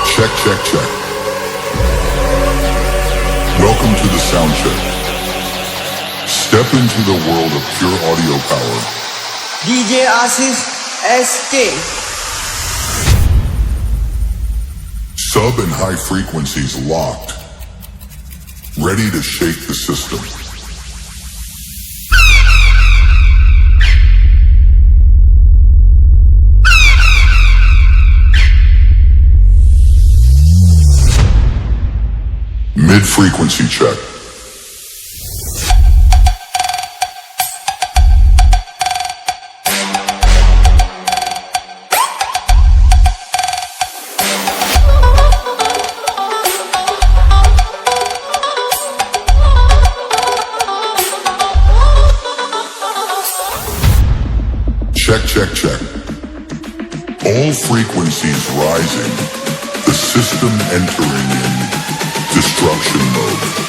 Check, check, check. Welcome to the sound check. Step into the world of pure audio power. DJ Asif SK. Sub and high frequencies locked. Ready to shake the system. Mid-frequency check. Check, check, check. All frequencies rising. The system entering in destruction mode.